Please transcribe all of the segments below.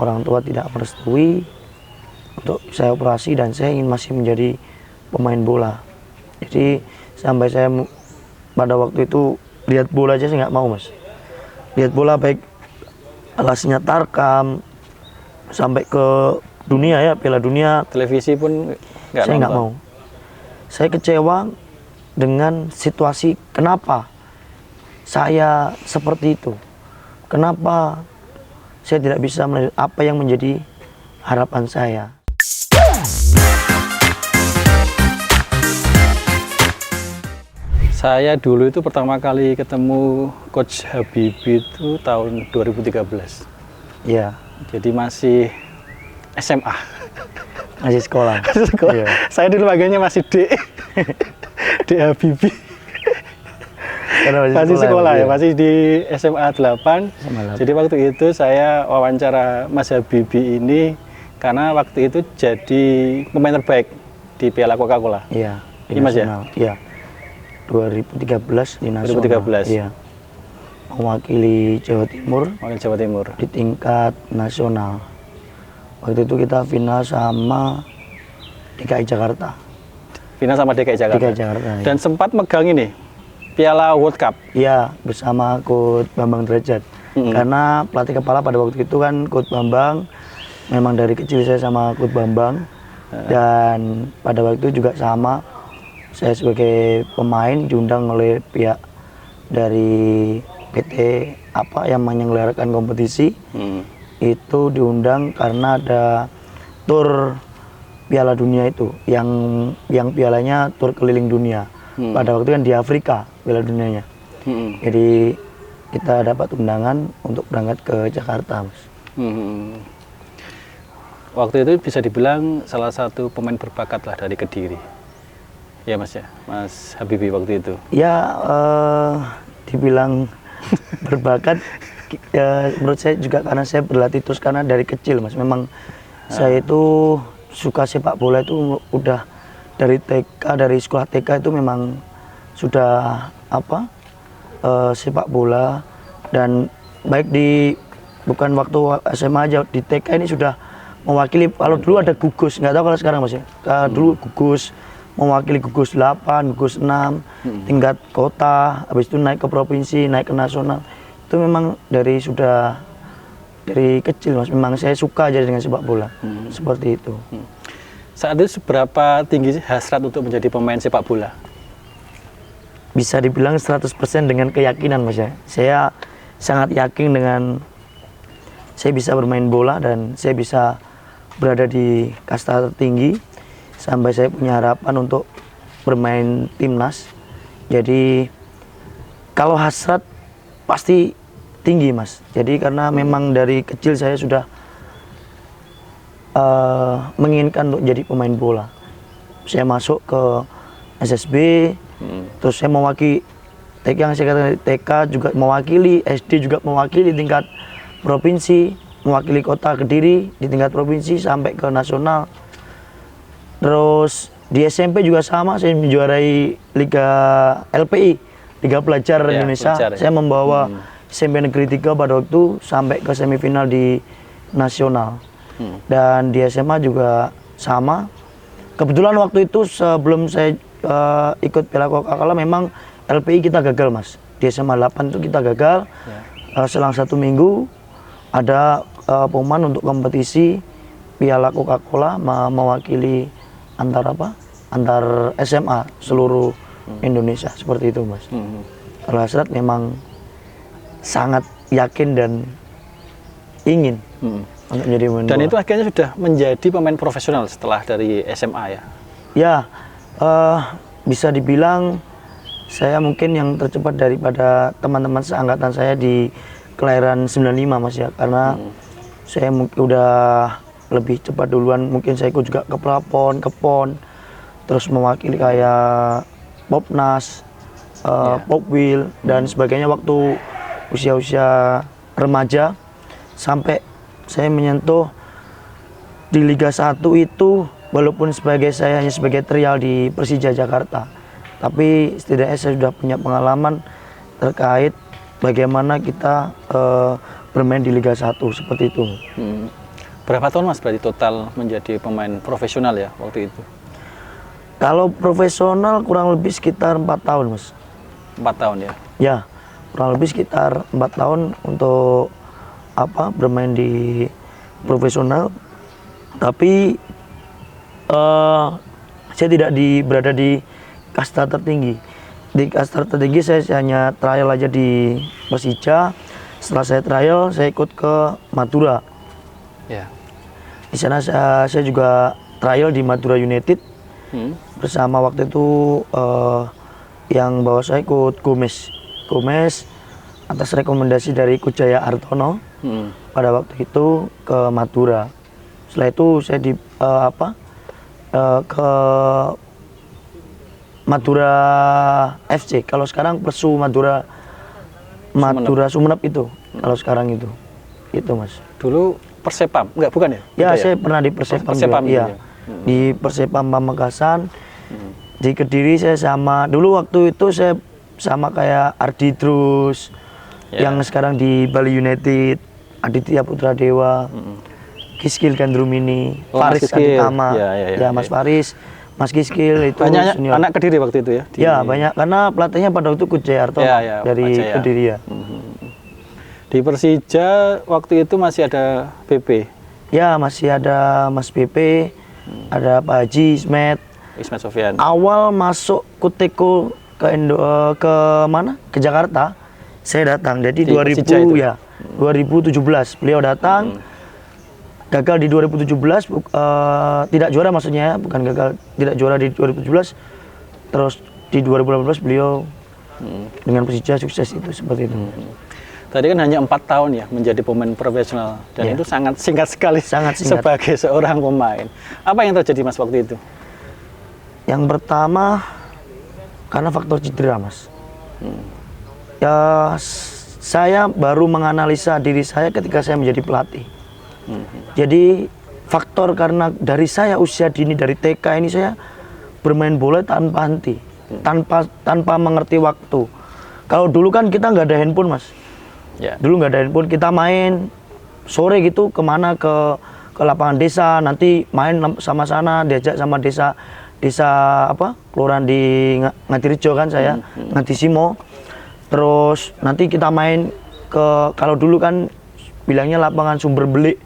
orang tua tidak merestui untuk saya operasi dan saya ingin masih menjadi pemain bola. Jadi sampai saya pada waktu itu lihat bola aja saya nggak mau, Mas. Lihat bola baik alasnya Tarkam sampai ke dunia ya, Piala Dunia, Televisi pun saya nggak mau. Saya kecewa dengan situasi kenapa saya seperti itu. Kenapa saya tidak bisa melihat apa yang menjadi harapan saya. Saya dulu itu pertama kali ketemu Coach Habibie itu tahun 2013. Ya, Jadi masih SMA. masih sekolah. Iya. Saya dulu panggilnya masih D. D Habibie. Karena Masih sekolah ya, iya. masih di SMA 8. Jadi waktu itu saya wawancara Mas Habibie ini karena waktu itu jadi pemain terbaik di Piala Coca-Cola. Iya, di Iya, Mas ya? nasional. Iya. 2013 di nasional. 2013. Iya. Mewakili Jawa Timur Wakil Jawa Timur. di tingkat nasional. Waktu itu kita final sama DKI Jakarta. Final sama DKI Jakarta. DKI Jakarta. Ya. Dan sempat megang ini Piala World Cup. Iya, bersama Coach Bambang Derajat. Karena pelatih kepala pada waktu itu kan Coach Bambang. Memang dari kecil saya sama Coach Bambang. Dan pada waktu itu juga sama. Saya sebagai pemain diundang oleh pihak dari PT apa yang menyelenggarakan kompetisi. Itu diundang karena ada tur Piala Dunia itu yang pialanya tur keliling dunia. Pada waktu itu kan di Afrika Piala Dunianya. Jadi kita dapat undangan untuk berangkat ke Jakarta, Mas. Waktu itu bisa dibilang salah satu pemain berbakat lah dari Kediri. Ya Mas ya, Mas Habibie waktu itu. Ya, dibilang berbakat, menurut saya juga karena saya berlatih terus karena dari kecil, Mas. Memang saya itu suka sepak bola itu udah dari TK, dari sekolah TK itu memang sudah sepak bola, dan baik di bukan waktu SMA aja, di TK ini sudah mewakili. Kalau dulu ada gugus, nggak tahu kalau sekarang, Mas ya. Dulu gugus mewakili gugus 8, gugus 6, tingkat kota, habis itu naik ke provinsi, naik ke nasional. Itu memang dari kecil, Mas. Memang saya suka aja dengan sepak bola. Seperti itu. Saat itu seberapa tinggi hasrat untuk menjadi pemain sepak bola? Bisa dibilang 100% dengan keyakinan, Mas ya. Saya sangat yakin dengan saya bisa bermain bola dan saya bisa berada di kasta tertinggi. Sampai saya punya harapan untuk bermain timnas. Jadi kalau hasrat pasti tinggi, Mas. Jadi karena memang dari kecil saya sudah menginginkan untuk jadi pemain bola. Saya masuk ke SSB, terus saya mewakili TK, yang saya katakan TK juga mewakili, SD juga mewakili tingkat provinsi, mewakili kota Kediri di tingkat provinsi sampai ke nasional. Terus di SMP juga sama, saya menjuarai Liga LPI, Liga Pelajar Indonesia. Pelajar, ya. Saya membawa SMP Negeri 3 pada waktu sampai ke semifinal di nasional. Dan di SMA juga sama. Kebetulan waktu itu sebelum saya ikut Piala Coca-Cola memang LPI kita gagal, Mas. Di SMA 8 itu kita gagal. Selang 1 minggu ada pengumuman untuk kompetisi Piala Coca-Cola mewakili antar SMA seluruh Indonesia, seperti itu, Mas. Kalau hasrat memang sangat yakin dan ingin untuk menjadi pemain Dan bola. itu akhirnya sudah menjadi pemain profesional setelah dari SMA ya? Ya, bisa dibilang saya mungkin yang tercepat daripada teman-teman seangkatan saya di kelahiran 95, Mas ya. Karena saya udah lebih cepat duluan, mungkin saya ikut juga ke Prapon, ke PON, terus mewakili kayak Popnas, Popwil, dan sebagainya waktu usia-usia remaja. Sampai saya menyentuh di Liga 1 itu, walaupun saya hanya sebagai trial di Persija Jakarta, tapi setidaknya saya sudah punya pengalaman terkait bagaimana kita bermain di Liga 1, seperti itu. Berapa tahun Mas berarti total menjadi pemain profesional ya waktu itu? Kalau profesional kurang lebih sekitar 4 tahun, Mas. 4 tahun ya? Ya, kurang lebih sekitar 4 tahun untuk bermain di profesional. Tapi saya tidak berada di kasta tertinggi. Di kasta tertinggi saya hanya trial aja di Persija. Setelah saya trial, saya ikut ke Madura. Ya. Di sana saya juga trial di Madura United bersama waktu itu yang bawa saya ikut Gomez atas rekomendasi dari Kujaya Artono pada waktu itu ke Madura. Setelah itu saya ke Madura FC. Kalau sekarang Persu Madura Sumenep itu. Kalau sekarang itu Mas. Dulu Persepam, bukan ya? Ya, Udah saya pernah di Persepam juga. Persepam Iya. ya? Di Persepam Pamekasan. Di Kediri saya dulu waktu itu saya sama kayak Ardi Drus yang sekarang di Bali United, Aditya Putra Dewa, Kiskil Gandrumini, Faris Aditama, Mas Faris, Mas Kiskil itu banyak senior. anak Kediri waktu itu ya? Ya, banyak karena pelatihnya pada waktu Kujaya Artono dari Kediri ya. Di Persija waktu itu masih ada PP? Ya, masih ada Mas PP, ada Pak Haji, Ismet Sofyan. Awal masuk Kuteko ke mana? Ke Jakarta. Saya datang. Jadi 2017 beliau datang. Gagal di 2017, tidak juara maksudnya, bukan gagal, tidak juara di 2017. Terus di 2018 beliau dengan Persija sukses itu seperti itu. Tadi kan hanya 4 tahun ya menjadi pemain profesional dan itu sangat singkat sekali sebagai seorang pemain. Apa yang terjadi Mas waktu itu? Yang pertama karena faktor cedera, Mas. Ya, saya baru menganalisa diri saya ketika saya menjadi pelatih. Jadi faktor karena dari saya usia dini dari TK ini saya bermain bola tanpa henti, tanpa mengerti waktu. Kalau dulu kan kita nggak ada handphone, Mas. Ya. Dulu nggak ada handphone, kita main sore gitu kemana ke lapangan desa, nanti main sama sana, diajak sama desa kelurahan di Ngadirejo kan saya, Ngadisimo. Terus nanti kita main kalau dulu kan bilangnya lapangan Sumber Belik,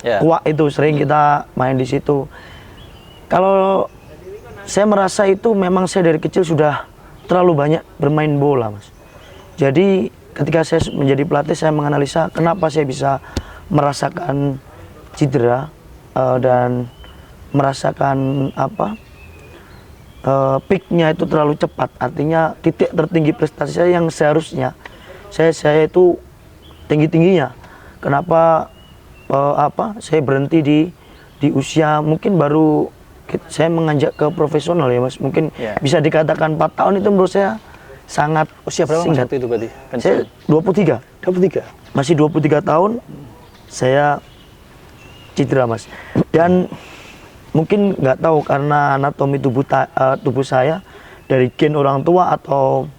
Kuak itu sering kita main di situ. Kalau saya merasa itu memang saya dari kecil sudah terlalu banyak bermain bola, Mas. Jadi ketika saya menjadi pelatih, saya menganalisa kenapa saya bisa merasakan cedera dan merasakan peaknya itu terlalu cepat. Artinya titik tertinggi prestasi saya yang seharusnya saya itu tinggi-tingginya. Kenapa saya berhenti di usia mungkin baru saya menganjak ke profesional ya, Mas. Mungkin bisa dikatakan 4 tahun itu menurut saya sangat usia berapa Mas waktu itu berarti? Saya 23. Masih 23 tahun saya cedera, Mas. Dan mungkin nggak tahu karena anatomi tubuh saya dari gen orang tua atau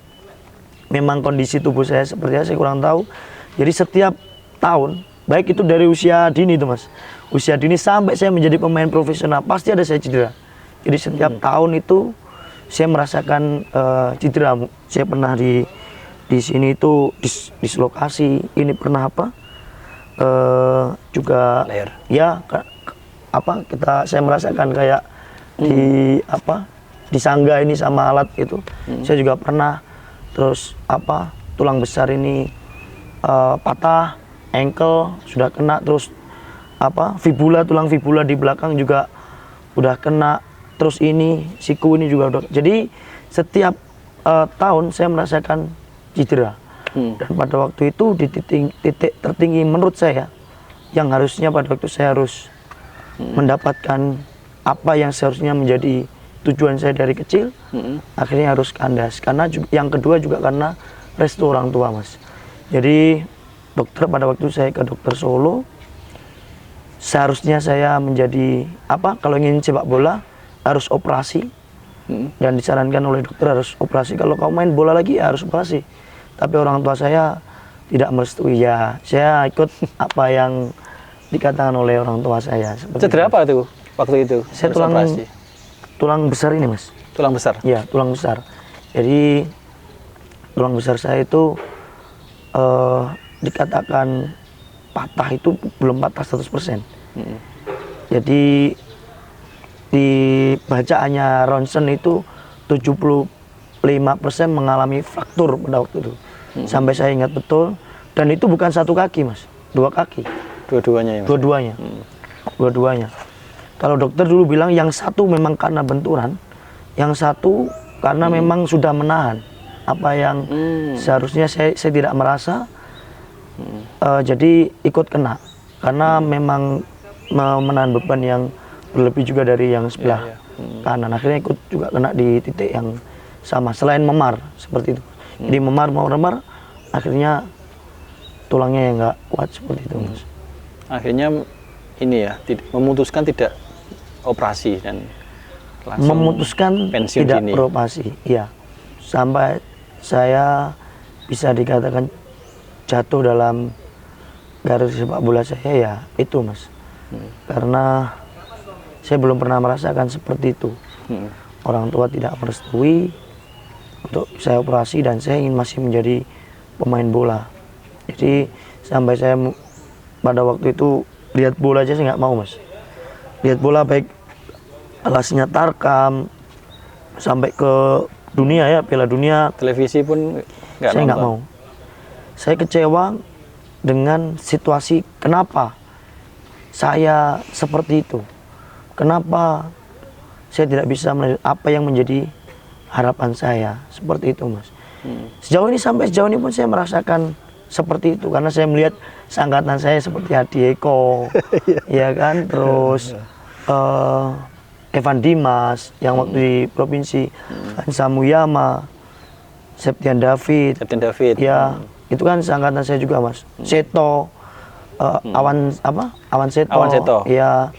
memang kondisi tubuh saya seperti apa, saya kurang tahu. Jadi setiap tahun, baik itu dari usia dini itu, Mas. Usia dini sampai saya menjadi pemain profesional pasti ada saya cedera. Jadi setiap tahun itu saya merasakan cedera. Saya pernah di sini itu dislokasi. Ini pernah juga leher. Ya saya merasakan kayak disangga ini sama alat itu. Saya juga pernah. Terus tulang besar ini patah, ankle sudah kena, terus tulang fibula di belakang juga udah kena. Terus ini siku ini juga udah. Jadi setiap tahun saya merasakan cedera. Dan pada waktu itu di titik tertinggi menurut saya, yang harusnya pada waktu saya harus mendapatkan apa yang seharusnya menjadi tujuan saya dari kecil, akhirnya harus kandas. Karena yang kedua juga karena restu orang tua, Mas. Jadi dokter pada waktu saya ke dokter Solo, seharusnya saya menjadi kalau ingin sepak bola harus operasi, dan disarankan oleh dokter harus operasi. Kalau kamu main bola lagi ya harus operasi. Tapi orang tua saya tidak merestui. Ya saya ikut apa yang dikatakan oleh orang tua saya. Seperti Cedera itu. apa tuh waktu itu? Saya Habis operasi? tulang besar ini, Mas. Tulang besar. Ya, tulang besar. Jadi tulang besar saya itu dikatakan patah itu belum patah 100%. Jadi di bacaannya ronsen itu 75% mengalami fraktur pada waktu itu. Sampai saya ingat betul. Dan itu bukan satu kaki, Mas. 2 kaki. Dua-duanya ya, Mas? Dua-duanya. Dua-duanya. Kalau dokter dulu bilang yang satu memang karena benturan, yang satu karena memang sudah menahan apa yang seharusnya saya tidak merasa, jadi ikut kena karena memang menahan beban yang berlebih juga dari yang sebelah kanan. Akhirnya ikut juga kena di titik yang sama selain memar seperti itu. Jadi memar akhirnya tulangnya yang nggak kuat seperti itu, Mas. Akhirnya ini ya memutuskan tidak operasi dan langsung memutuskan pensiun tidak dini. beroperasi, iya. Sampai saya bisa dikatakan jatuh dalam garis sepak bola saya ya itu, Mas. Karena saya belum pernah merasakan seperti itu. Orang tua tidak merestui untuk saya operasi dan saya ingin masih menjadi pemain bola. Jadi sampai saya pada waktu itu lihat bola aja saya nggak mau, Mas. Lihat bola baik alasnya Tarkam sampai ke dunia ya, Piala Dunia, Televisi pun saya nggak mau. Saya kecewa dengan situasi kenapa saya seperti itu. Kenapa saya tidak bisa melanjutkan apa yang menjadi harapan saya seperti itu, Mas. Sampai sejauh ini pun saya merasakan seperti itu karena saya melihat seangkatan saya seperti Hadi Eko, ya kan, terus Evan Dimas yang waktu di provinsi, Hansa Muyama, Septian David, ya itu kan seangkatan saya juga, Mas. Seto, Awan Seto, ya,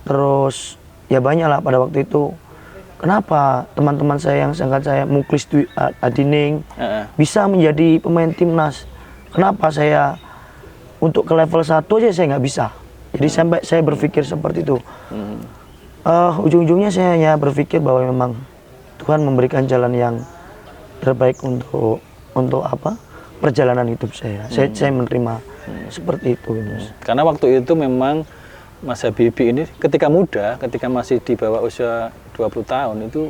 terus ya banyak lah pada waktu itu. Kenapa teman-teman saya yang seangkatan saya, Muklis Adining, bisa menjadi pemain timnas? Kenapa saya untuk ke level 1 aja saya nggak bisa? Jadi sampai saya berpikir seperti itu. Ujung-ujungnya saya hanya berpikir bahwa memang Tuhan memberikan jalan yang terbaik untuk apa perjalanan hidup saya. Saya menerima seperti itu, Mas. Karena waktu itu memang Mas Habibie ini ketika muda, ketika masih di bawah usia 20 tahun itu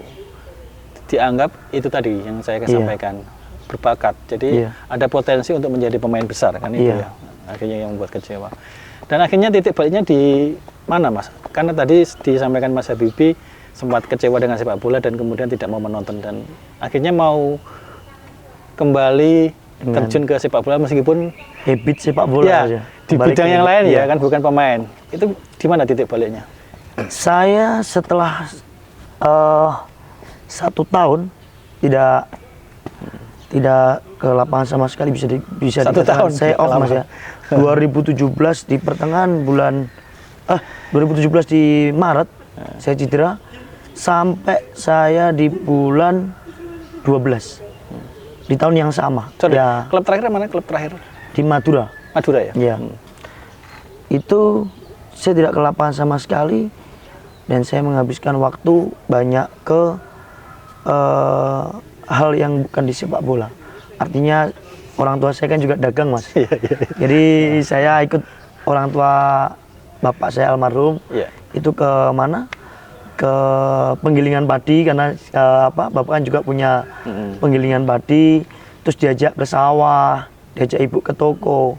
dianggap itu tadi yang saya sampaikan, berbakat. Jadi ada potensi untuk menjadi pemain besar kan itu ya. Akhirnya yang membuat kecewa. Dan akhirnya titik baliknya di mana, Mas? Karena tadi disampaikan Mas Habibie sempat kecewa dengan sepak bola dan kemudian tidak mau menonton dan akhirnya mau kembali terjun ke sepak bola meskipun habit sepak bola ya, aja. di bidang yang lain ya kan, bukan pemain. Itu di mana titik baliknya? Saya setelah 1 tahun tidak ke lapangan sama sekali, bisa 1 tahun saya off, Mas, ya. 2017 di pertengahan bulan 2017 di Maret saya cedera sampai saya di bulan 12 di tahun yang sama. Ya, klub terakhir mana? Klub terakhir di Madura. Madura ya? Ya. Itu saya tidak ke lapangan sama sekali dan saya menghabiskan waktu banyak ke hal yang bukan di sepak bola. Artinya orang tua saya kan juga dagang, Mas. Jadi saya ikut orang tua bapak saya almarhum itu ke mana? Ke penggilingan padi karena bapak kan juga punya penggilingan padi, terus diajak ke sawah, diajak ibu ke toko.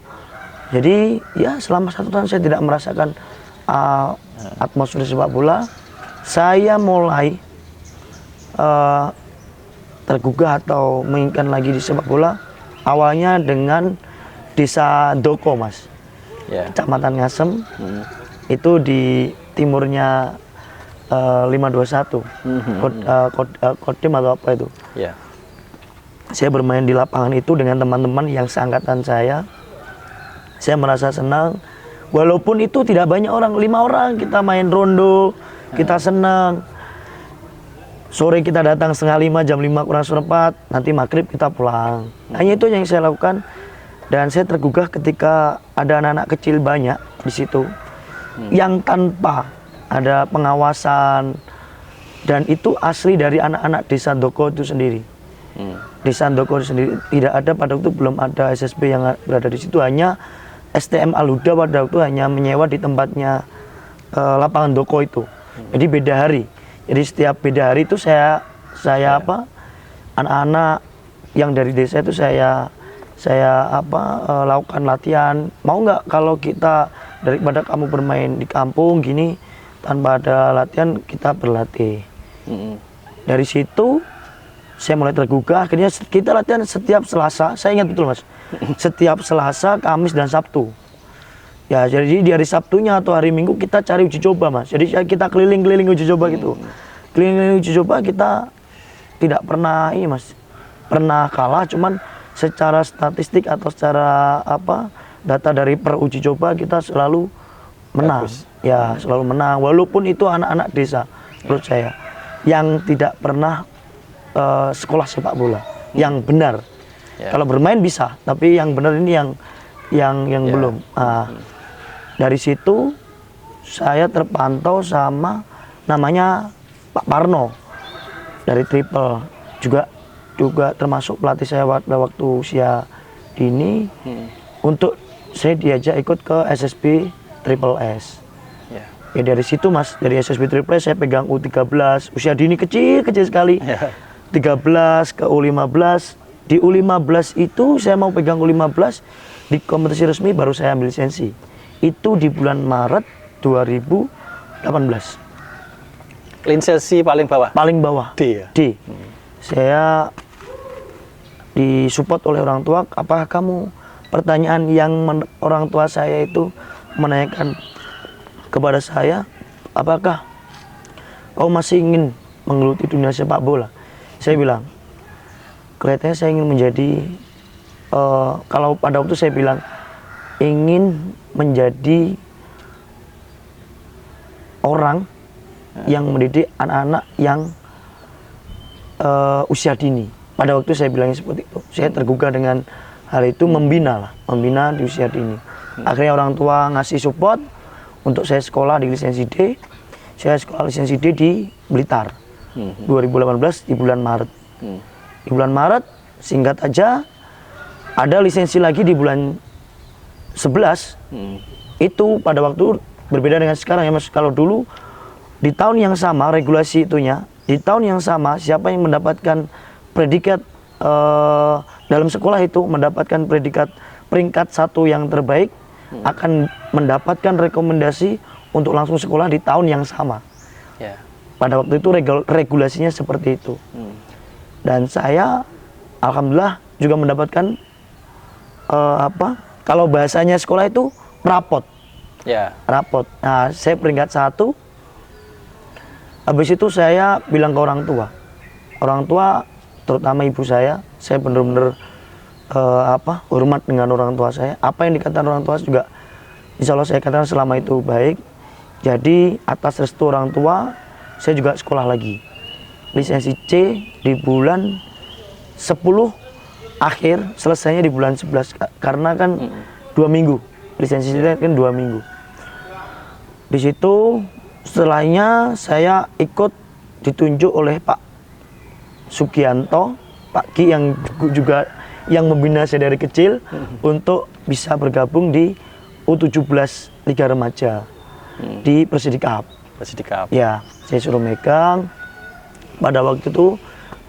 Jadi ya selama 1 tahun saya tidak merasakan atmosfer sepak bola. Saya mulai tergugah atau menginginkan lagi di sepak bola awalnya dengan desa Doko, Mas, Kecamatan Ngasem, itu di timurnya 521 Kodim atau apa itu. Saya bermain di lapangan itu dengan teman-teman yang seangkatan saya merasa senang walaupun itu tidak banyak orang, 5 orang, kita main rondo, kita senang. Sore kita datang 4:30, jam 5 kurang seperempat, nanti maghrib kita pulang. Hanya itu yang saya lakukan dan saya tergugah ketika ada anak-anak kecil banyak di situ yang tanpa ada pengawasan, dan itu asli dari anak-anak desa Ndoko itu sendiri. Desa Ndoko itu sendiri tidak ada pada waktu, belum ada SSB yang berada di situ, hanya STM Al-Huda pada waktu hanya menyewa di tempatnya lapangan Ndoko itu. Jadi beda hari. Jadi setiap beda hari itu saya apa, anak-anak yang dari desa itu saya lakukan latihan. Mau nggak kalau kita daripada kamu bermain di kampung gini tanpa ada latihan, kita berlatih. Dari situ saya mulai tergugah. Akhirnya kita latihan setiap Selasa. Saya ingat betul mas, setiap Selasa, Kamis dan Sabtu. Ya, jadi di hari Sabtunya atau hari Minggu kita cari uji coba mas. Jadi kita keliling-keliling uji coba gitu. Keliling uji coba kita tidak pernah ini mas, pernah kalah. Cuman secara statistik atau secara apa, data dari per uji coba kita selalu menang. Bagus. Ya, selalu menang. Walaupun itu anak-anak desa, menurut saya, yang tidak pernah sekolah sepak bola, yang benar. Kalau bermain bisa, tapi yang benar ini yang belum. Dari situ saya terpantau sama namanya Pak Parno dari Triple, juga termasuk pelatih saya waktu usia dini. Untuk saya diajak ikut ke SSB Triple S. Ya dari situ mas, dari SSB Triple S saya pegang U13, usia dini kecil sekali. 13 ke U15. Di U15 itu saya mau pegang U15 di kompetisi resmi, baru saya ambil lisensi. Itu di bulan Maret 2018. Lisensi paling bawah? Paling bawah. D ya? D. Saya disupport oleh orang tua. Apakah kamu, pertanyaan yang orang tua saya itu menanyakan kepada saya, apakah kau masih ingin menggeluti dunia sepak bola? Saya bilang, kelihatannya saya ingin menjadi, kalau pada waktu saya bilang, ingin menjadi orang yang mendidik anak-anak yang usia dini. Pada waktu saya bilangnya seperti itu. Saya tergugah dengan hal itu, membina di usia dini. Akhirnya orang tua ngasih support untuk saya sekolah di lisensi D. Saya sekolah lisensi D di Blitar 2018 di bulan Maret. Di bulan Maret, singkat aja, ada lisensi lagi di bulan 11. Itu pada waktu berbeda dengan sekarang ya mas. Kalau dulu di tahun yang sama regulasi itunya, di tahun yang sama siapa yang mendapatkan predikat dalam sekolah itu, mendapatkan predikat peringkat 1 yang terbaik, akan mendapatkan rekomendasi untuk langsung sekolah di tahun yang sama. Pada waktu itu regulasinya seperti itu. Dan saya alhamdulillah juga mendapatkan kalau bahasanya sekolah itu rapot. Rapot. Nah, saya peringkat 1. Habis itu saya bilang ke orang tua. Orang tua, terutama ibu saya benar-benar hormat dengan orang tua saya. Apa yang dikatakan orang tua juga, insya Allah saya katakan selama itu baik. Jadi atas restu orang tua, saya juga sekolah lagi. Lisensi C di bulan 10 akhir, selesainya di bulan 11 karena kan 2 minggu. Lisensi C kan 2 minggu. Di situ setelahnya saya ikut ditunjuk oleh Pak Sugianto, Pak Ki yang juga yang membina saya dari kecil untuk bisa bergabung di U17 Liga Remaja di Persidikap. Ya, saya suruh megang. Pada waktu itu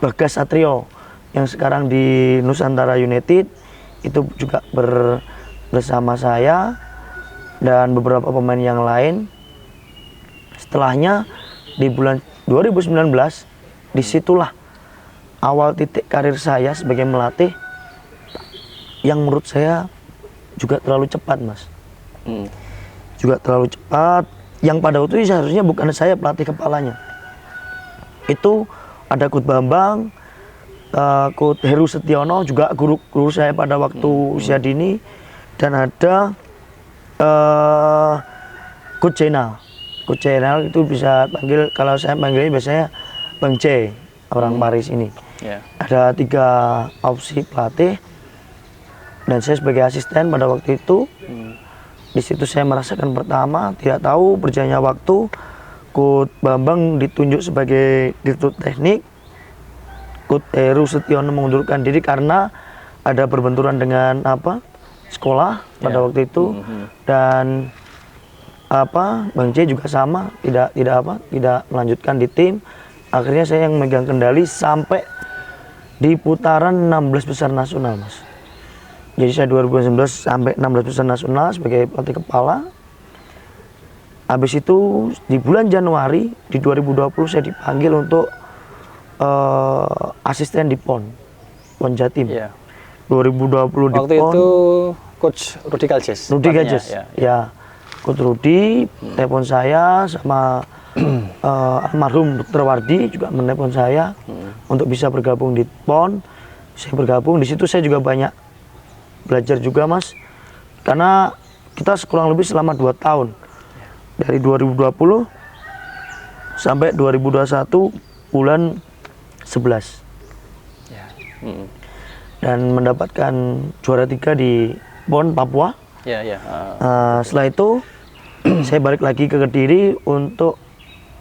Bagas Satrio yang sekarang di Nusantara United itu juga bersama saya dan beberapa pemain yang lain. Setelahnya di bulan 2019 disitulah awal titik karir saya sebagai melatih, yang menurut saya juga terlalu cepat mas. Juga terlalu cepat, yang pada waktu itu seharusnya bukan saya pelatih kepalanya. Itu ada Coach Bambang, Coach Heru Setiono, juga guru saya pada waktu usia dini, dan ada Coach Jenal. Coach Jenal itu bisa panggil, kalau saya panggilnya biasanya Bang C, orang Paris ini. Ada 3 opsi pelatih dan saya sebagai asisten pada waktu itu. Di situ saya merasakan pertama, tidak tahu berjalannya waktu, Coach Bambang ditunjuk sebagai Direktur Teknik, Coach Heru Setiono mengundurkan diri karena ada berbenturan dengan sekolah pada waktu itu, dan Bang C juga sama, tidak melanjutkan di tim. Akhirnya saya yang megang kendali sampai di putaran 16 besar nasional, Mas. Jadi saya 2019 sampai 16 besar nasional sebagai pelatih kepala. Habis itu di bulan Januari di 2020 saya dipanggil untuk asisten di PON Jatim. Iya. 2020 di Waktu PON. itu Coach Rudi Galjes. Rudi pelatihnya, Galjes. Ya. Coach Rudi telepon saya sama almarhum Dr. Wardi juga menelepon saya untuk bisa bergabung di PON. Saya bergabung di situ, saya juga banyak belajar juga, Mas, karena kita kurang lebih selama 2 tahun dari 2020 sampai 2021 bulan 11 Ya. dan mendapatkan juara 3 di PON Papua. Ya, ya. Setelah itu saya balik lagi ke Kediri untuk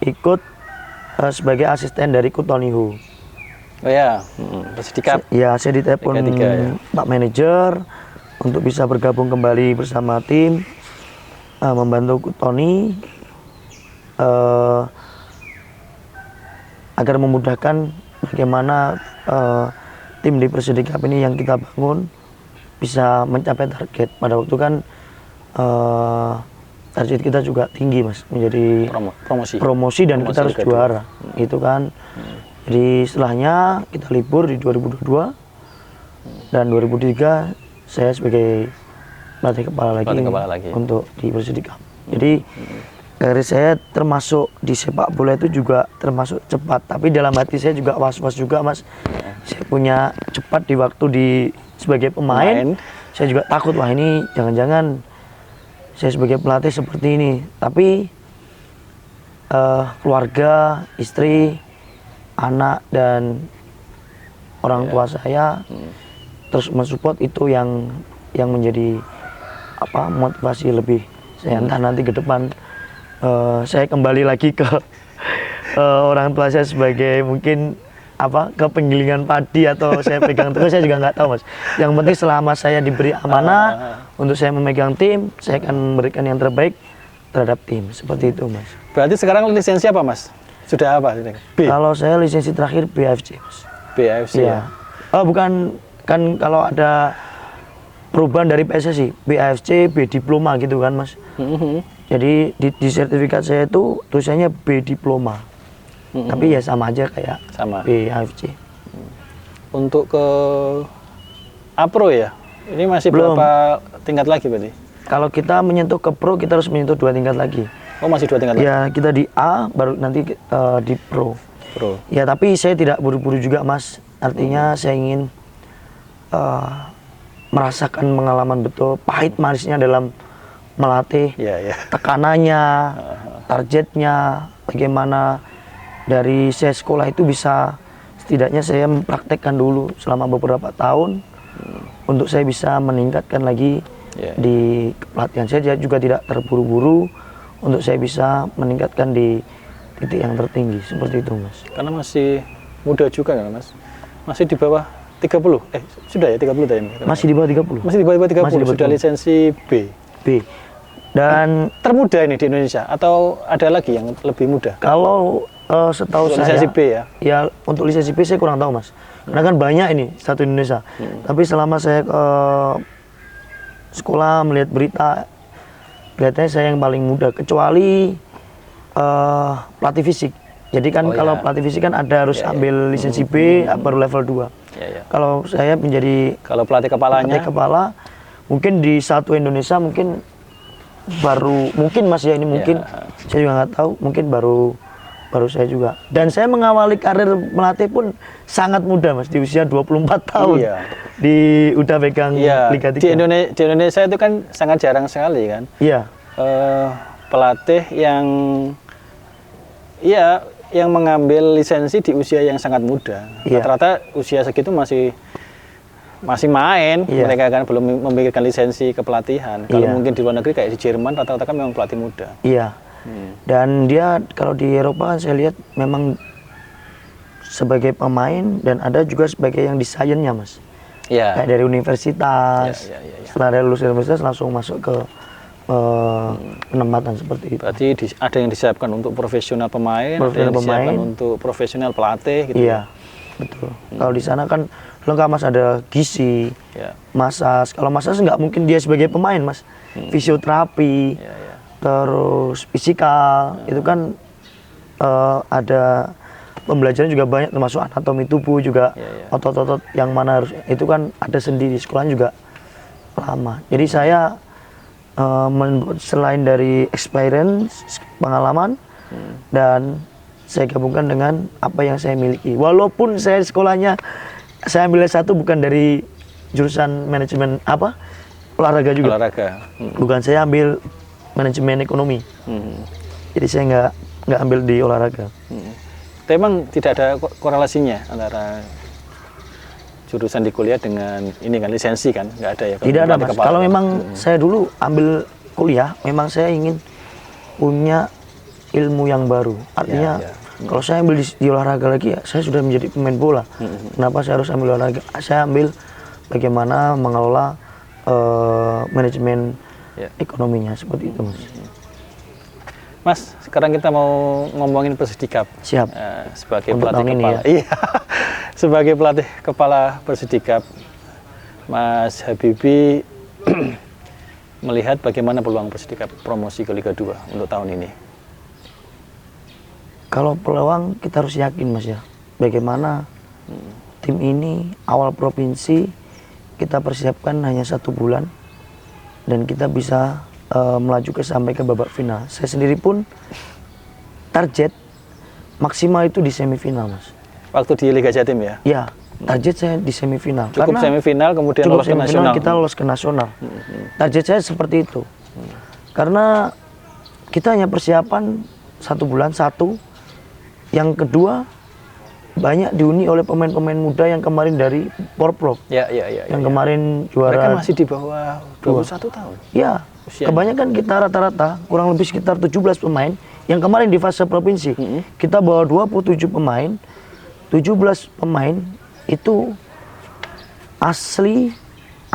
ikut sebagai asisten dari Coach Tony Hu. Oh ya, bersedikap. Ya, saya ditelepon ya. Pak Manajer untuk bisa bergabung kembali bersama tim, membantu Coach Tony agar memudahkan bagaimana tim di Persidikap ini yang kita bangun bisa mencapai target. Pada waktu kan target kita juga tinggi, Mas, menjadi promosi dan kita harus juara, gitu kan. Jadi setelahnya kita libur di 2022 dan 2023 saya sebagai pelatih kepala lagi untuk di Persidikap. Jadi karir saya termasuk di sepak bola itu juga termasuk cepat, tapi dalam hati saya juga was-was juga, Mas. Saya punya cepat di waktu sebagai pemain. Saya juga takut, wah ini jangan-jangan saya sebagai pelatih seperti ini. Tapi keluarga, istri, anak dan orang tua saya terus mensupport, itu yang menjadi motivasi lebih saya. Entah nanti ke depan saya kembali lagi ke orang tua saya sebagai mungkin ke penggilingan padi atau saya pegang terus, saya juga nggak tahu, Mas. Yang penting selama saya diberi amanah untuk saya memegang tim, saya akan memberikan yang terbaik terhadap tim, seperti itu, Mas. Berarti sekarang lisensi apa, Mas? Sudah apa? B. Kalau saya lisensi terakhir BAFC, Mas. BAFC ya? Oh bukan, kan kalau ada perubahan dari PSSI, BAFC, B Diploma gitu kan, Mas. Jadi di sertifikat saya itu tulisannya B Diploma. Tapi ya sama aja kayak BAFC. Untuk ke APRO ya? Ini masih belum. Berapa tingkat lagi berarti? Kalau kita menyentuh ke Pro, kita harus menyentuh 2 tingkat lagi. Oh, masih 2 tingkat lagi? Ya, kita di A, baru nanti di Pro. Ya, tapi saya tidak buru-buru juga, Mas. Artinya saya ingin merasakan pengalaman betul, pahit manisnya dalam melatih. Tekanannya, targetnya, bagaimana dari saya sekolah itu bisa, setidaknya saya mempraktekkan dulu selama beberapa tahun untuk saya bisa meningkatkan lagi di pelatihan. Saya juga tidak terburu-buru untuk saya bisa meningkatkan di titik yang tertinggi, seperti itu, Mas. Karena masih muda juga kan, Mas? Masih di bawah 30? Sudah ya 30 tadi? Masih di bawah 30. Masih di bawah 30, sudah lisensi B? B. Dan termuda ini di Indonesia atau ada lagi yang lebih muda? Kalau setahu saya, lisensi B ya? Ya, untuk lisensi B saya kurang tahu, Mas. Karena kan banyak ini satu Indonesia. Tapi selama saya ke sekolah melihat berita, kelihatannya saya yang paling muda, kecuali pelatih fisik. Jadi kan kalau pelatih fisik kan ada harus ambil lisensi B baru level 2. Kalau saya menjadi pelatih kepala, mungkin di satu Indonesia mungkin baru, mungkin Mas ya, ini mungkin saya juga nggak tahu, mungkin baru saya juga. Dan saya mengawali karir melatih pun sangat muda, Mas, di usia 24 tahun. Udah pegang Liga 3. Di Indonesia itu kan sangat jarang sekali kan. Pelatih yang mengambil lisensi di usia yang sangat muda. Rata-rata usia segitu masih masih main, Iya. mereka kan belum memikirkan lisensi kepelatihan. Kalau Iya. mungkin di luar negeri kayak di Jerman rata-rata kan memang pelatih muda. Iya. Dan dia kalau di Eropa kan saya lihat memang sebagai pemain dan ada juga sebagai yang desainnya, Mas. Iya. Kayak dari universitas. Iya. Setelah dari lulus universitas langsung masuk ke penempatan seperti itu. Berarti ada yang disiapkan untuk profesional pemain, ada yang disiapkan untuk profesional pelatih gitu. Iya, betul. Kalau di sana kan lengkap, Mas, ada gizi, Ya. masas. Kalau masas nggak mungkin dia sebagai pemain, Mas. Fisioterapi, Ya. terus fisikal, itu kan ada pembelajaran juga banyak, termasuk anatomi tubuh juga, Ya. otot-otot yang mana harus, itu kan ada sendiri, sekolahnya juga lama. Jadi saya selain dari experience, pengalaman, dan saya gabungkan dengan apa yang saya miliki. Walaupun saya sekolahnya, saya ambil S1 bukan dari jurusan manajemen olahraga juga. Olahraga. Bukan, saya ambil manajemen ekonomi. Jadi saya nggak ambil di olahraga. Tapi emang tidak ada korelasinya antara jurusan di kuliah dengan ini kan lisensi kan, nggak ada ya? Tidak ada, Mas. kepala Kalau kan? memang saya dulu ambil kuliah, memang saya ingin punya ilmu yang baru. Artinya Ya. kalau saya ambil di olahraga lagi, ya saya sudah menjadi pemain bola. Kenapa saya harus ambil olahraga? Saya ambil bagaimana mengelola manajemen Ya. ekonominya, seperti itu, Mas. Mas, sekarang kita mau ngomongin Persidikap. Siap. Sebagai Untuk pelatih tahun ini, kepala. ya? Iya. Sebagai pelatih kepala Persidikap, Mas Habibie melihat bagaimana peluang Persidikap promosi ke Liga 2 untuk tahun ini. Kalau peluang kita harus yakin, Mas, ya. Bagaimana tim ini awal provinsi kita persiapkan hanya 1 bulan dan kita bisa melaju sampai ke babak final. Saya sendiri pun target maksimal itu di semifinal, Mas. Waktu di Liga Jatim ya? Ya, target saya di semifinal. Cukup Karena semifinal kemudian cukup lolos ke semifinal, nasional. kita lolos ke nasional. Target saya seperti itu. Karena kita hanya persiapan 1 bulan, satu. Yang kedua, banyak dihuni oleh pemain-pemain muda yang kemarin dari Porprov. Ya. Yang kemarin juara. Mereka masih di bawah 21 tahun. Ya, Usianya. kebanyakan kita rata-rata kurang lebih sekitar 17 pemain yang kemarin di fase provinsi. Kita bawa 27 pemain, 17 pemain itu asli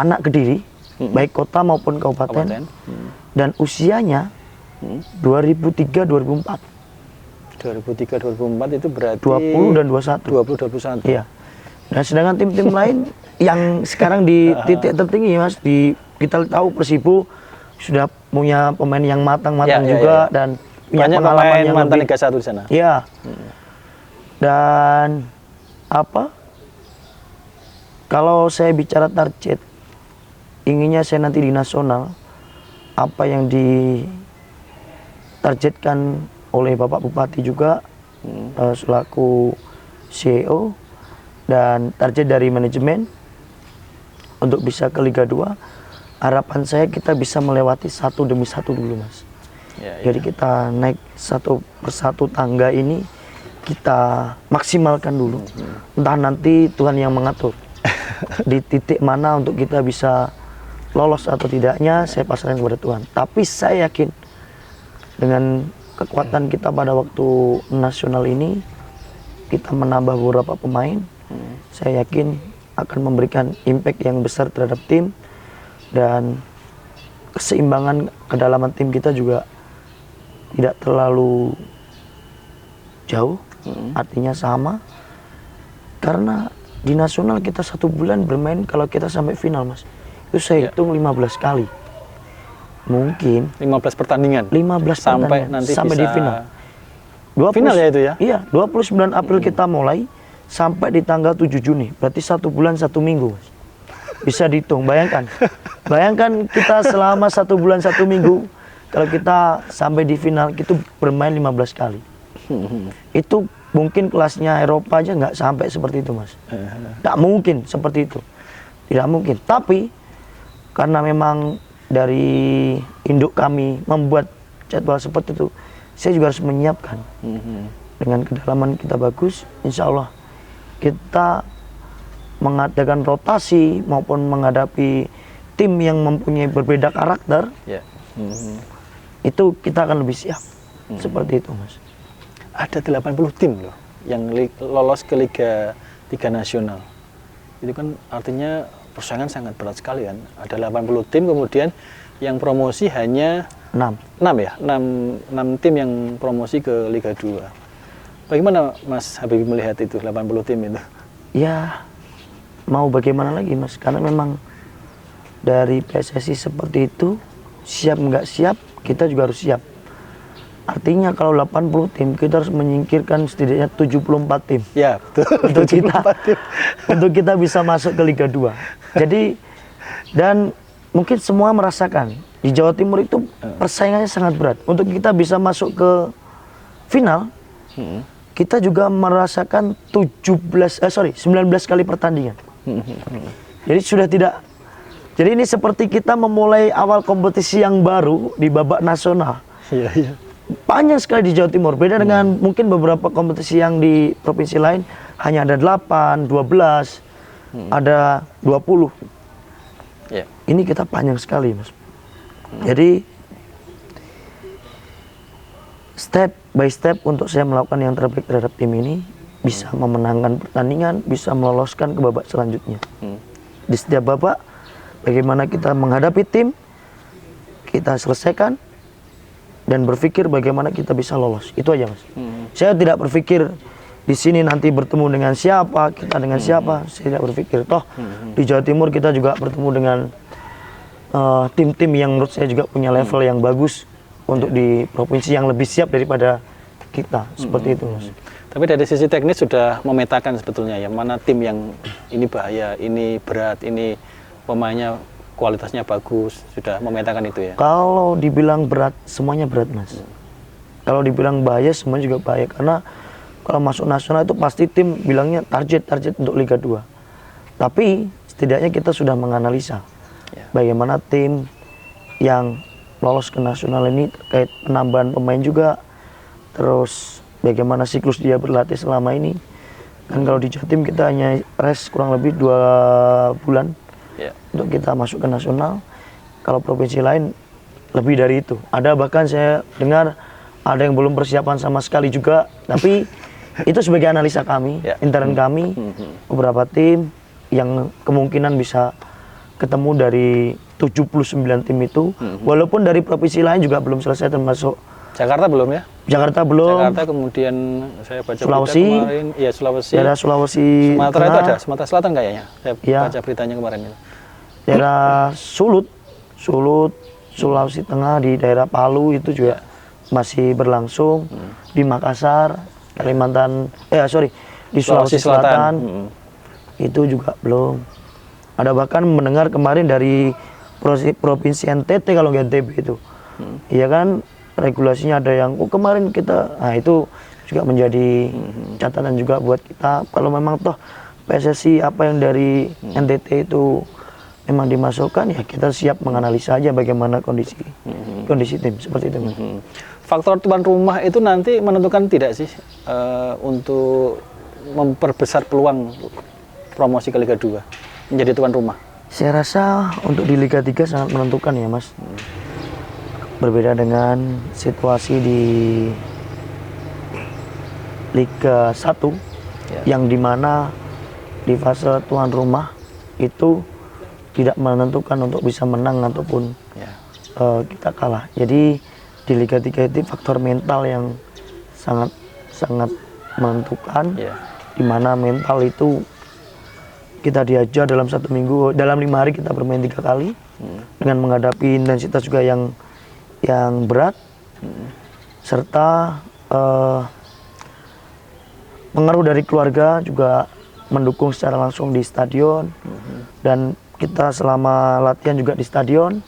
anak Kediri, baik kota maupun kabupaten. Dan usianya 2003-2004. 2003-2004 itu berarti 20 dan 21. 20-21. Iya. Dan sedangkan tim-tim lain yang sekarang di titik tertinggi, Mas, kita tahu Persibo sudah punya pemain yang matang-matang Ya, juga ya. dan punya Banyak pengalaman pemain yang mantan lebih. Liga 1 di sana. Iya. Dan kalau saya bicara target, inginnya saya nanti di nasional, apa yang ditargetkan oleh Bapak Bupati juga selaku CEO dan target dari manajemen untuk bisa ke Liga 2, harapan saya kita bisa melewati 1 demi 1 dulu, Mas. Ya. Jadi kita naik 1 persatu tangga ini, kita maksimalkan dulu. Entah nanti Tuhan yang mengatur di titik mana untuk kita bisa lolos atau tidaknya, saya pasrahkan kepada Tuhan. Tapi saya yakin dengan kekuatan kita pada waktu nasional ini, kita menambah beberapa pemain, saya yakin akan memberikan impact yang besar terhadap tim, dan keseimbangan kedalaman tim kita juga tidak terlalu jauh, artinya sama. Karena di nasional kita 1 bulan bermain, kalau kita sampai final, Mas, itu saya hitung 15 kali. Mungkin 15 pertandingan. 15 sampai pertandingan, nanti sampai bisa di final. Final ya itu ya? Iya, 29 April kita mulai sampai di tanggal 7 Juni. Berarti 1 bulan 1 minggu, Mas. Bisa dihitung, bayangkan. Bayangkan kita selama 1 bulan 1 minggu, kalau kita sampai di final, kita bermain 15 kali. Itu mungkin kelasnya Eropa aja nggak sampai seperti itu, Mas. Nggak mungkin seperti itu. Tidak mungkin. Tapi karena memang dari induk kami membuat jadwal seperti itu, saya juga harus menyiapkan. Dengan kedalaman kita bagus, insya Allah kita mengadakan rotasi maupun menghadapi tim yang mempunyai berbeda karakter, Ya. itu kita akan lebih siap. Seperti itu, Mas. Ada 80 tim loh yang lolos ke Liga 3 nasional. Itu kan artinya persaingan sangat berat sekali kan. Ada 80 tim, kemudian yang promosi hanya 6. 6 ya, 6 tim yang promosi ke Liga 2. Bagaimana Mas Habibie melihat itu 80 tim itu? Ya, mau bagaimana lagi, Mas? Karena memang dari PSSI seperti itu, siap nggak siap, kita juga harus siap. Artinya kalau 80 tim, kita harus menyingkirkan setidaknya 74 tim. Ya, betul. Untuk kita, 74 tim. untuk kita bisa masuk ke Liga 2. Jadi, dan mungkin semua merasakan, di Jawa Timur itu persaingannya sangat berat. Untuk kita bisa masuk ke final, kita juga merasakan 19 kali pertandingan. Jadi sudah tidak. Jadi ini seperti kita memulai awal kompetisi yang baru di babak nasional. Iya, iya. Banyak sekali di Jawa Timur. Beda dengan mungkin beberapa kompetisi yang di provinsi lain hanya ada 8, 12, ada 20. Ya. Ini kita panjang sekali, Mas. Jadi step by step untuk saya melakukan yang terbaik terhadap tim ini, bisa memenangkan pertandingan, bisa meloloskan ke babak selanjutnya. Di setiap babak, bagaimana kita menghadapi tim, kita selesaikan, dan berpikir bagaimana kita bisa lolos. Itu aja, Mas. Saya tidak berpikir di sini nanti bertemu dengan siapa, kita dengan siapa. Saya tidak berpikir. Toh di Jawa Timur kita juga bertemu dengan tim-tim yang menurut saya juga punya level yang bagus untuk di provinsi yang lebih siap daripada kita. Seperti itu, Mas. Tapi dari sisi teknis sudah memetakan sebetulnya ya, mana tim yang ini bahaya, ini berat, ini pemainnya kualitasnya bagus, sudah memetakan itu ya. Kalau dibilang berat, semuanya berat, Mas. Kalau dibilang bahaya, semuanya juga bahaya. Karena kalau masuk nasional itu pasti tim bilangnya target untuk Liga 2. Tapi setidaknya kita sudah menganalisa bagaimana tim yang lolos ke nasional ini terkait penambahan pemain juga, terus bagaimana siklus dia berlatih selama ini. Kan kalau di Jatim kita hanya rest kurang lebih 2 bulan untuk kita masuk ke nasional. Kalau provinsi lain lebih dari itu. Ada bahkan saya dengar ada yang belum persiapan sama sekali juga. Tapi itu sebagai analisa kami, intern kami, beberapa tim yang kemungkinan bisa ketemu dari 79 tim itu. Walaupun dari provinsi lain juga belum selesai, termasuk Jakarta belum ya? Jakarta belum. Jakarta, kemudian saya baca Sulawesi, berita kemarin, ya Sulawesi. daerah Sulawesi Sumatera Tengah, itu ada, Sumatera Selatan kayaknya. Saya baca beritanya kemarin itu. Daerah Sulut, Sulawesi Tengah, di daerah Palu itu juga masih berlangsung. Di Makassar, Kalimantan, di Sulawesi Selatan itu juga belum. Ada bahkan mendengar kemarin dari provinsi NTT kalau nggak NTB itu, iya kan regulasinya ada yang kemarin kita, nah itu juga menjadi catatan juga buat kita. Kalau memang toh PSSI apa yang dari NTT itu memang dimasukkan, ya kita siap menganalisa aja bagaimana kondisi tim seperti itu. Faktor tuan rumah itu nanti menentukan tidak sih untuk memperbesar peluang promosi ke Liga 2 menjadi tuan rumah? Saya rasa untuk di Liga 3 sangat menentukan ya, Mas. Berbeda dengan situasi di Liga 1 yang dimana di fase tuan rumah itu tidak menentukan untuk bisa menang ataupun kita kalah. Jadi di Liga 3 itu faktor mental yang sangat menentukan, di mana mental itu kita diajar dalam 1 minggu, dalam 5 hari kita bermain 3 kali dengan menghadapi intensitas juga yang berat, serta pengaruh dari keluarga juga mendukung secara langsung di stadion, dan kita selama latihan juga di stadion,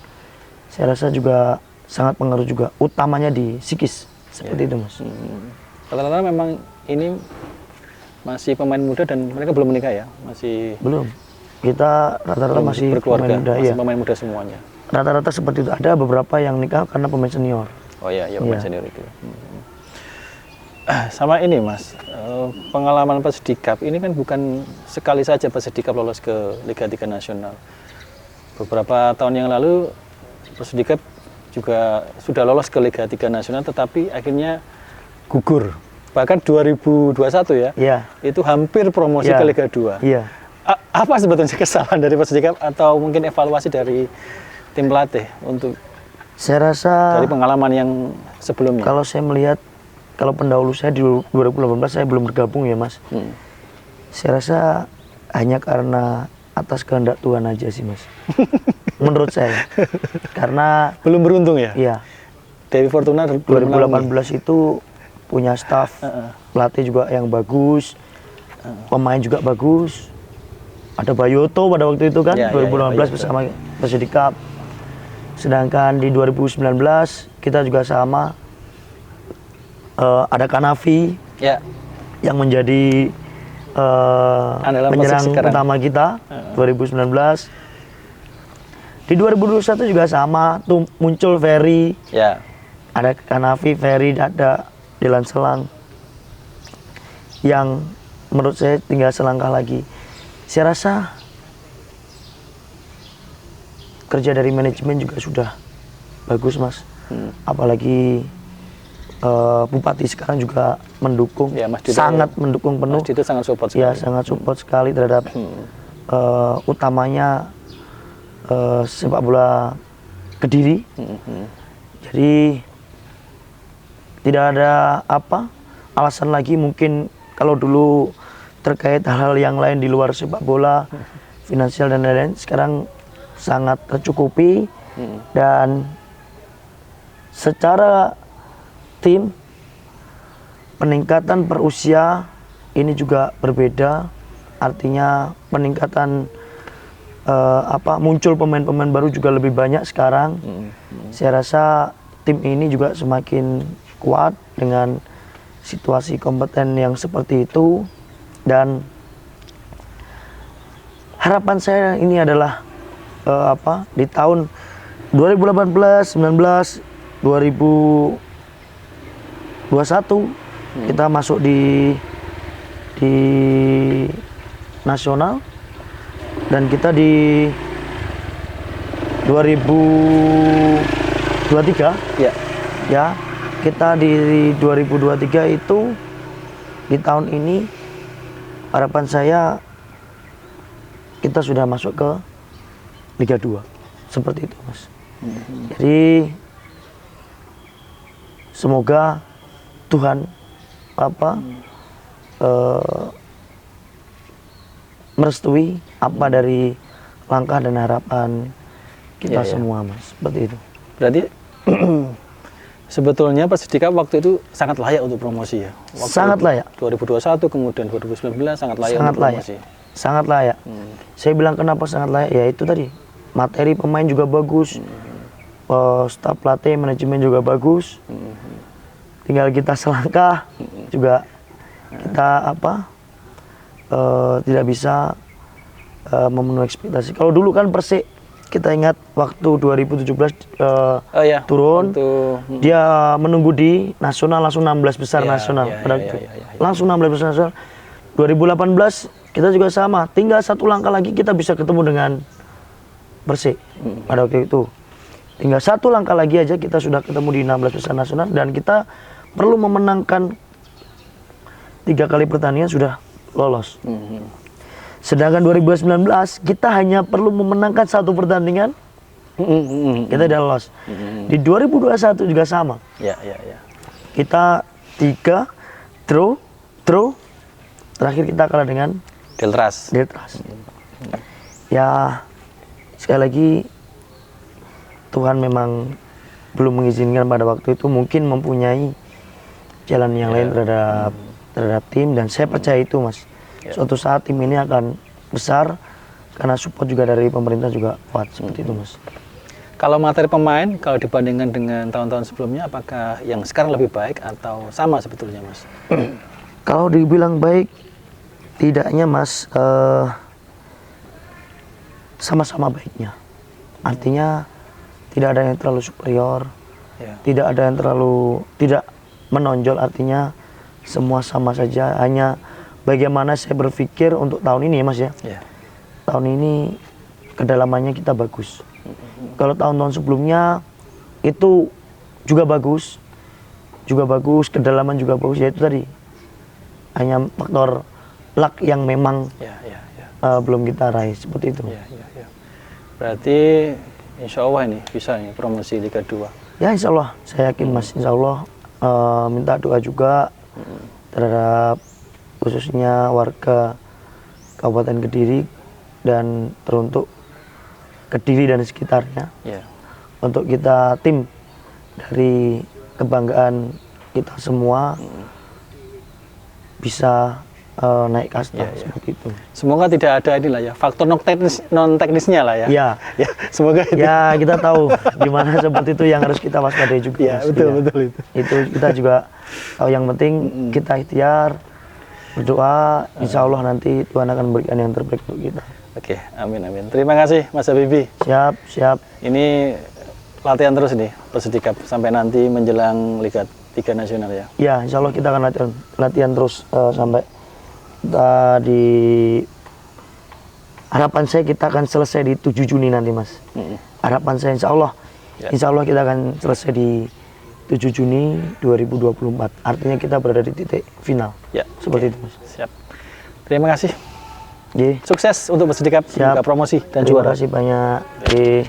saya rasa juga sangat pengaruh juga, utamanya di psikis seperti itu, Mas. Rata-rata memang ini masih pemain muda dan mereka belum menikah ya, masih belum. Kita rata-rata masih berkeluarga, pemain muda, masih pemain muda semuanya. Rata-rata seperti itu. Ada beberapa yang nikah karena pemain senior. Oh iya, pemain senior itu. sama ini Mas, pengalaman Persidikap ini kan bukan sekali saja Persidikap lolos ke Liga 3 Nasional. Beberapa tahun yang lalu Persidikap juga sudah lolos ke Liga 3 Nasional, tetapi akhirnya gugur. Bahkan 2021 ya, Iya. itu hampir promosi Iya. ke Liga 2. Iya. Apa sebetulnya kesalahan dari Persidikap atau mungkin evaluasi dari tim pelatih untuk Saya rasa dari pengalaman yang sebelumnya? kalau saya melihat, kalau pendahulu saya di 2018 saya belum bergabung ya Mas. Saya rasa hanya karena atas kehendak Tuhan aja sih Mas. Menurut saya. Karena Belum beruntung ya? iya, Dewi Fortuna 2018 itu punya staf pelatih juga yang bagus, pemain juga bagus. Ada Bayoto pada waktu itu kan, Ya, 2018 Bayoto. bersama Persidikap. Sedangkan di 2019 kita juga sama, ada Kanavi Ya, yang menjadi Andalan penyerang Persik sekarang. utama kita 2019. Di 2021 juga sama, tuh muncul Ferry, ya. ada Kanavi, Ferry, ada Dilan Selang, yang menurut saya tinggal selangkah lagi. Saya rasa kerja dari manajemen juga sudah bagus Mas. Apalagi Bupati sekarang juga mendukung, Ya, Mas Dito, sangat mendukung penuh. Mas Dito sangat support sekali. Ya, sangat support sekali terhadap utamanya sepak bola Kediri. Jadi tidak ada alasan lagi mungkin kalau dulu terkait hal-hal yang lain di luar sepak bola, finansial dan lain-lain, sekarang sangat tercukupi. Dan secara tim, peningkatan per usia ini juga berbeda. Artinya peningkatan muncul pemain-pemain baru juga lebih banyak sekarang. Saya rasa tim ini juga semakin kuat dengan situasi kompeten yang seperti itu. Dan harapan saya ini adalah di tahun 2018, 19, 2021 kita masuk di nasional, dan kita di 2023 ya, kita di 2023 itu di tahun ini harapan saya kita sudah masuk ke Liga 2 seperti itu Mas. Jadi semoga Tuhan merestui apa dari langkah dan harapan kita semua Mas, seperti itu. Berarti sebetulnya Persidikap waktu itu sangat layak untuk promosi ya? Sangat layak. 2021 kemudian 2019 sangat layak Sangat untuk layak. promosi. Sangat layak. Saya bilang kenapa sangat layak, ya itu tadi, materi pemain juga bagus, staf pelatih, manajemen juga bagus. Tinggal kita selangkah juga kita tidak bisa memenuhi ekspektasi. Kalau dulu kan Persik, kita ingat waktu 2017 turun, dia menunggu di nasional langsung 16 besar nasional. Langsung 16 besar nasional. 2018 kita juga sama, tinggal satu langkah lagi kita bisa ketemu dengan Persik pada waktu itu. Tinggal satu langkah lagi aja kita sudah ketemu di 16 besar nasional, dan kita perlu memenangkan 3 kali pertandingan sudah lolos. Sedangkan 2019 kita hanya perlu memenangkan 1 pertandingan, kita udah lolos. Di 2021 juga sama. Kita 3 draw, terakhir kita kalah dengan Deltras. Ya, sekali lagi Tuhan memang belum mengizinkan pada waktu itu, mungkin mempunyai jalan yang lain terhadap tim, dan saya percaya itu Mas. Suatu saat tim ini akan besar karena support juga dari pemerintah juga kuat, seperti itu Mas. Kalau materi pemain, kalau dibandingkan dengan tahun-tahun sebelumnya, apakah yang sekarang lebih baik atau sama sebetulnya Mas? Kalau dibilang baik, tidaknya Mas, sama-sama baiknya. Artinya tidak ada yang terlalu superior, tidak ada yang terlalu tidak menonjol, artinya semua sama saja. Hanya bagaimana saya berpikir untuk tahun ini ya Mas ya. Ya. Tahun ini kedalamannya kita bagus. Kalau tahun-tahun sebelumnya itu juga bagus, kedalaman juga bagus. Ya itu tadi, hanya faktor luck yang memang Ya, ya, ya. belum kita raih seperti itu. Ya, ya, ya. Berarti insya Allah ini bisa nih promosi Liga 2. Ya insya Allah, saya yakin Mas, insya Allah minta doa juga terhadap khususnya warga Kabupaten Kediri dan teruntuk Kediri dan sekitarnya. Ya. Untuk kita tim dari kebanggaan kita semua bisa naik kasta seperti itu. Semoga tidak ada inilah ya faktor non teknisnya lah ya. Ya, Ya, semoga itu. ya kita tahu gimana seperti itu yang harus kita waspadai juga. Ya, Mas. betul Ya. betul itu. Itu kita juga tahu, yang penting kita ikhtiar, berdoa, insya Allah nanti Tuhan akan memberikan yang terbaik untuk kita. Oke, amin amin. Terima kasih Mas Habibie. Siap, siap. Ini latihan terus nih Persidikap sampai nanti menjelang Liga 3 nasional ya. Ya, insya Allah kita akan latihan terus sampai kita di harapan saya kita akan selesai di 7 Juni nanti Mas. Harapan saya insya Allah kita akan selesai di 7 Juni 2024. Artinya kita berada di titik final. Ya, Seperti itu Mas. siap. Terima kasih. Ye. Sukses untuk Persidikap, Siap. semoga promosi dan Terima juara. kasih banyak. Ye.